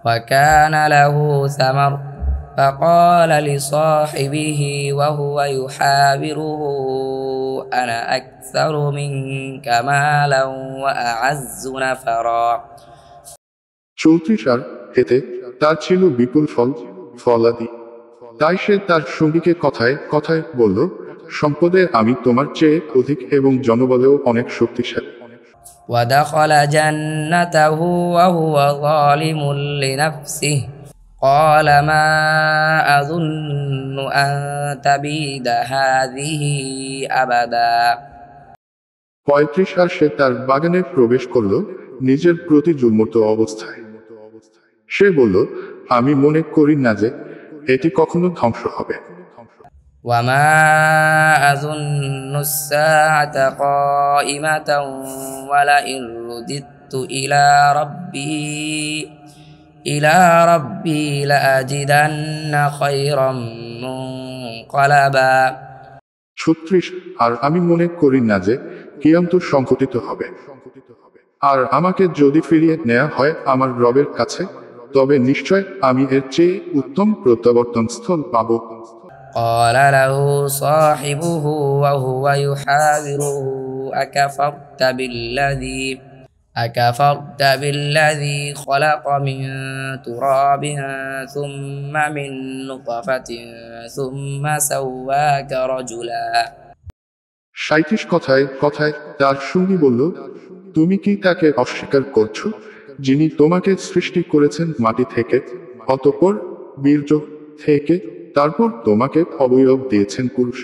وكان له ثمر فقال لصاحبه وهو يحاوره أنا أكثر منك مالا وأعز نفرا 34 আর এতে তার ছিল বিপুল ফলাদি। তাই সে তার সঙ্গীকে কথায় কথায় বলল, সম্পদে আমি তোমার চেয়ে অধিক এবং জনবলেও অনেক শক্তিশালী। ودخل جنته وهو ظالم لنفسه قال ما أظن أن تبيد هذه أبدا 35 আর সে তার বাগানে প্রবেশ করল নিজের প্রতি জুলমত অবস্থায়। সে বলল, আমি মনে করি না যে এটি কখনো ধ্বংস হবে। وما أظن الساعة قائمة ولئن رددت إلى ربي لأجدن خيرا منقلبا 36 আর আমি মনে করি না যে কিয়ামত সংঘটিত হবে, আর আমাকে যদি ফিরিয়ে নেওয়া হয় আমার রবের কাছে, তবে নিশ্চয় আমি এর চেয়ে উত্তম প্রত্যাবর্তন স্থল পাব। قال له صاحبه وهو يحاوره أكفرت بالذي خلق من تراب ثم من نطفة ثم سواك رجلا 37 কথায় কথায় তার সঙ্গী বলল, তুমি কি তাকে অস্বীকার করছো যিনি তোমাকে সৃষ্টি করেছেন মাটি থেকে, অতঃপর বীর্য থেকে, তারপর তোমাকে অবয়ব দিয়েছেন পুরুষ।